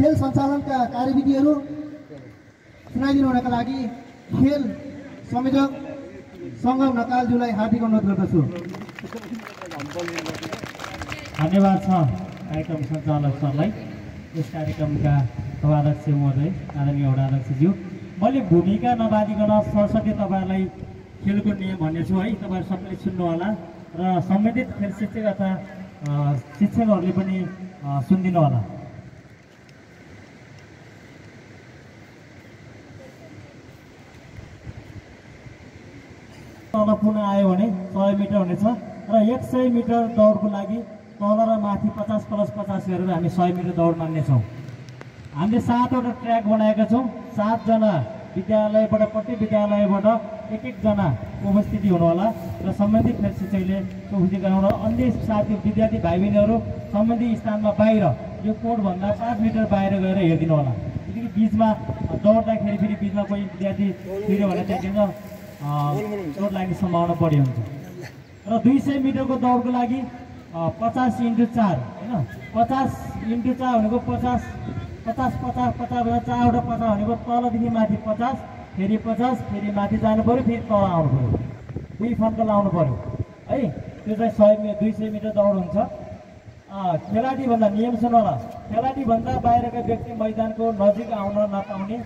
खेल सञ्चालनका कार्यविधिहरू सुनाइदिनु हुनका लागि खेल संयोजक सङ्गम ढकालज्यूलाई हार्दिक अनुरोध गर्दछु। धन्यवाद छ कार्यक्रम सञ्चालक सरलाई। यस कार्यक्रमका सभाध्यक्ष महोदय आदरणीय वडा अध्यक्षज्यू, मैले भूमिका नबाँधिकन सरस्वती तपाईँहरूलाई खेलको नियम भन्नेछु है, तपाईँहरू सबैले सुन्नु होला र सम्बन्धित खेल शिक्षक तथा शिक्षकहरूले पनि सुनिदिनु होला। तल पुनः आयो भने 100 मिटर हुनेछ र 100 मिटर दौडको लागि तल र माथि 50 + 50 गरेर हामी 100 मिटर दौड मान्नेछौँ। हामीले 7वटा ट्र्याक बनाएका छौँ। 7 जना विद्यालयबाट, प्रत्येक विद्यालयबाट एक जना उपस्थिति हुनुहोला र सम्बन्धित खेल शिक्षकले उपस्थिति गराउन। अन्य साथी विद्यार्थी भाइ बहिनीहरू सम्बन्धित स्थानमा बाहिर यो कोडभन्दा 5 मिटर बाहिर गएर हेरिदिनु होला। यदि बिचमा दौड्दाखेरि फेरि बिचमा कोही विद्यार्थी छिर्यो भने त्यहाँ चोट लाग्ने सम्भावना बढी हुन्छ। र 200 मिटरको दौडको लागि 50 × 4 होइन, 50 × 4 भनेको 50 50 50 50 4वटा 50 भनेको तलदेखि माथि 50, फेरि 50, फेरि माथि जानु पऱ्यो, फेरि तल आउनु पऱ्यो, 2 फन्का लाउनु पऱ्यो है। त्यो चाहिँ 200 मिटर दौड हुन्छ। खेलाडीभन्दा नियम सुन्नु होला, खेलाडीभन्दा बाहिरका व्यक्ति मैदानको नजिक आउन नपाउने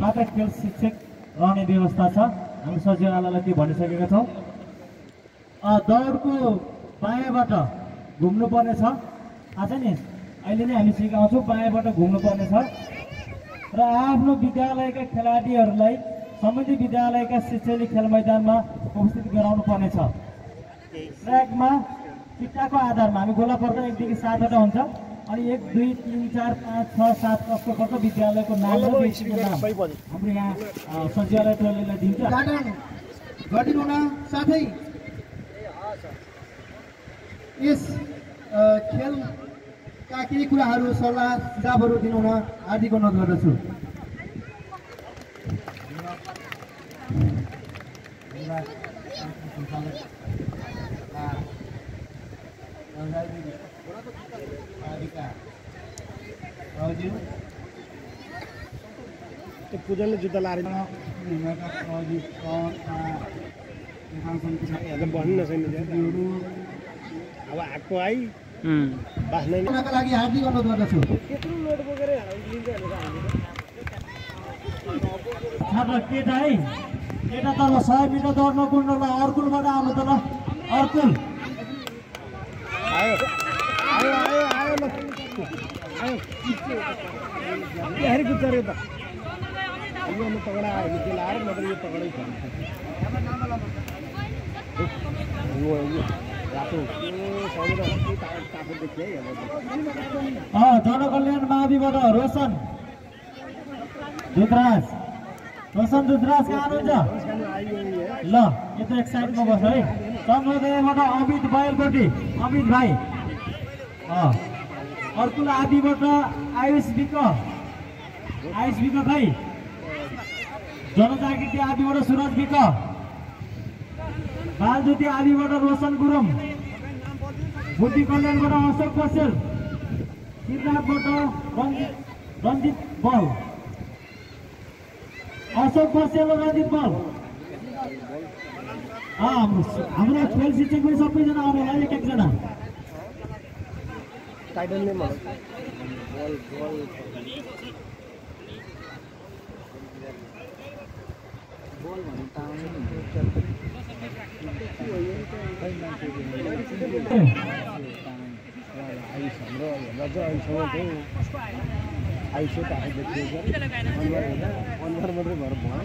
मात्र खेल शिक्षक रहने व्यवस्था छ। हामी सचिवालयलाई त्यो भनिसकेका छौँ। दौडको बायाँबाट घुम्नुपर्ने छ, थाहा छ नि, अहिले नै हामी सिकाउँछौँ। बायाँबाट घुम्नुपर्ने छ र आफ्नो विद्यालयका खेलाडीहरूलाई सम्बन्धित विद्यालयका शिक्षकले खेल मैदानमा उपस्थित गराउनु पर्ने छ। ट्र्याकमा चिट्टाको आधारमा हामी गोला पर्दा 1 देखि 7वटा हुन्छ अनि 1 2 3 4 5 6 7 कस्तो पर्छ विद्यालयको नाम र व्यक्तिको नाम हाम्रो यहाँ सचिवालय टोलीलाई दिन्छ। गरिदिनु हुन साथै यस खेलका केही कुराहरू सल्लाह सुझावहरू दिनु हुन हार्दिक अनुरोध गर्दछु। पूजाले जुत्ता लाएर भन्नु नसक्ने अब आएको आई बाँच्नका लागि हार्दिक अनुरोध गर्दछु। केटा है, केटा तल 100 मिटर दौड्न कुद्नलाई अर्कुलबाट आउनु त ल। अर्कुल आयो आयो आयो आयो ल आयो कुद्छ रे त यो म तगडा आयो त्यो लाएर नत्र यो तगडै छ रातो जनकल्याण माविबाट रोशन दुधराज, रोशन दुधराज कहाँ हुनुहुन्छ ल? यता एक साइडमा बस्छ है। चन्द्रोदयबाट अमित बैलकोटी, अमित भाइ। अर्कुल आदिबाट आयुष विक, आयुष विक खै। जनजागृति आदिबाट सुरज विक, बालज्योति आदिबाट रोशन गुरुङ, बुद्धि कल्याणबाट अशोक पसेल, किरातबाट रञ्जित बल, अशोक पसेल र रञ्जित बल। हाम्रो खेल शिक्षक पनि सबैजना आउनु होला, एक जना। टाइटलले आयुष अनुहार मात्रै भएर भयो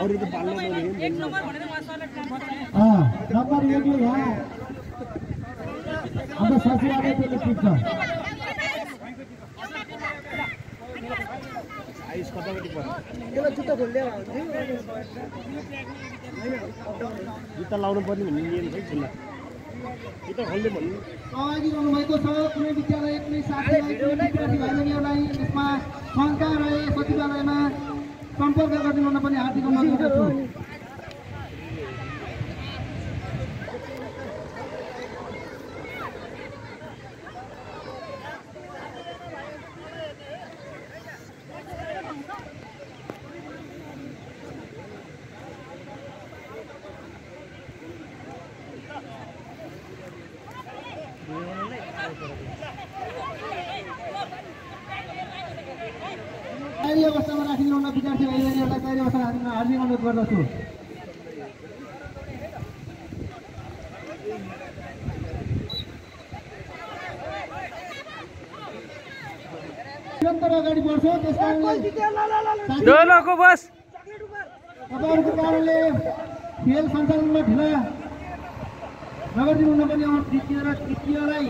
अरू त पाल्न नम्बर 1 ले यहाँ हाम्रो सचिवालयले टिप्छ। आयुष कतापट्टि पर्छ जुत्ता लाउनु पर्ने भन्ने नियम छ छैन। जुत्ता खोल्ने भन्नु सहभागी हुनुभएको छ। कुनै विद्यालय, कुनै साथीलाई, कुनै विद्यार्थी भाइ बहिनीहरूलाई यसमा शङ्का रहे सचिवालयमा सम्पर्क गरिदिनु हुन पनि हार्दिक अनुरोध गर्दछु। तयारी अवस्थामा राखिदिनु हुन विद्यार्थी भाइबहिनीहरूलाई तयारी अवस्थामा हार्दिक अनुरोध गर्दछु। निरन्तर अगाडि बढ्छ, त्यस कारणले तपाईँहरूको कारणले खेल सञ्चालनमा ढिला नगरिदिनु हुन पनि द्वितीय र तृतीयलाई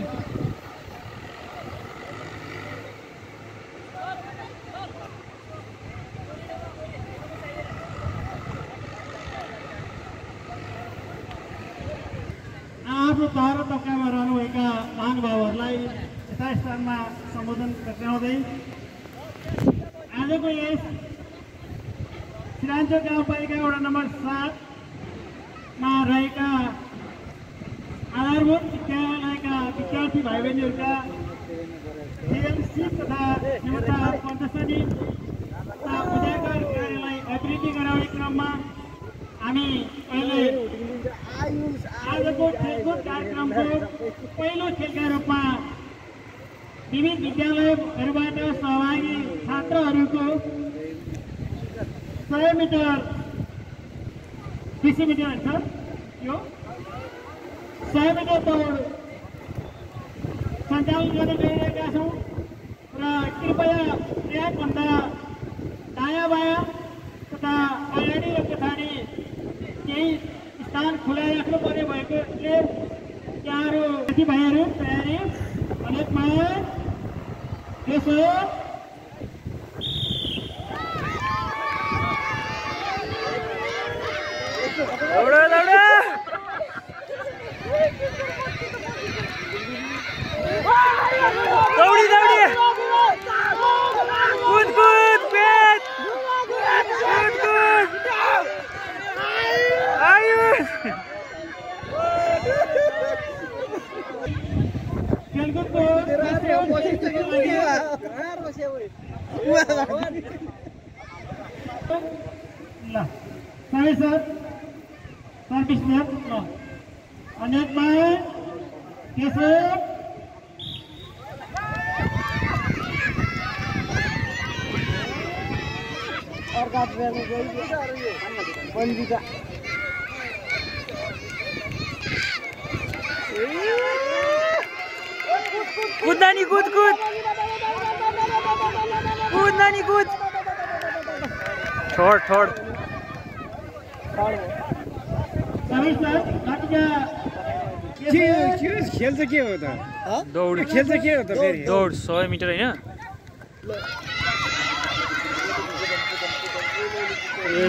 आफ्नो तह र तब्कामा रहनुभएका महानुभावहरूलाई यथास्थानमा सम्बोधन गराउँदै आजको यस सिराञ्चोक गाउँपालिका वडा नम्बर 7 रहेका आधारभूत विद्यालयका विद्यार्थी भाइ बहिनीहरूका टिएमसी तथा क्षमता प्रदर्शनी तथा मूल्याङ्कन कार्यलाई अभिवृद्धि गराउने क्रममा हामी अहिले आजको खेलकुद कार्यक्रमको पहिलो खेलका रूपमा विविध विद्यालयहरूबाट सहभागी छात्रहरूको 100 मिटर 200 मिटर हुन्छ यो 100 मिटर दौड सञ्चालन गर्न गइरहेका छौँ र कृपया ट्र्याकभन्दा दायाँ बायाँ तथा अगाडि र पछाडि केही स्थान खुला राख्नु पर्ने भएकोले त्यहाँहरू साथीभाइहरू तयारी अनेकमा यसो अनेकमा यसो कूद नानी कूद कूद कूद नानी कूद छोड़ छोड़ खेल चाहिँ के हो त? दौड खेल चाहिँ के हो त फेरि? दौड 100 मिटर हैन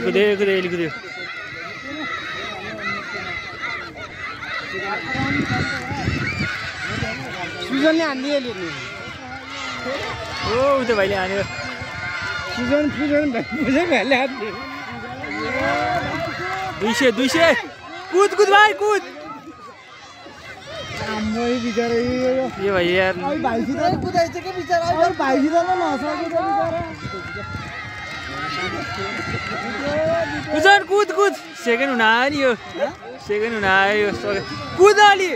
कुद्यो कुद्यो कुद्यो सुजनले हान्दियो नि ओ उते भाइले हान्यो सुजन भाइले हान्दियो 200 कूद कूद भाई कूद आम्मै बिचारा ये भाई यार भाइसित कुदाइछ के बिचारा भाइसित नसक्यो कुजन कूद कूद सेकेन्ड हुन आयो नि यो सेकेन्ड हुन आयो कूद अलि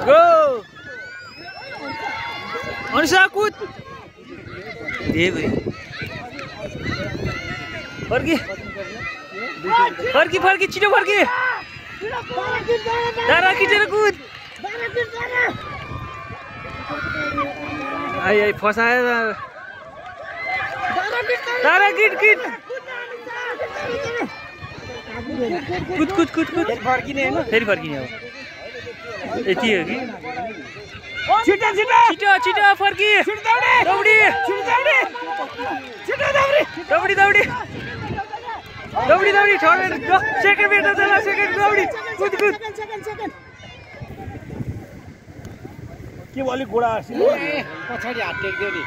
गो अनुसा कूद दे भाइ फर्की छिटो फर्की दारा खिचेर कुद आई फसायो दारा किट कुद फर्किने हैन फेरि फर्किने हो यति हो कि छिटो फर्की दौडी ठोकेर सेकेन्ड बेटा चला सेकेन्ड दौडी कुद के भयो अलिक गोडा पछाडि हात टेक्दियो नि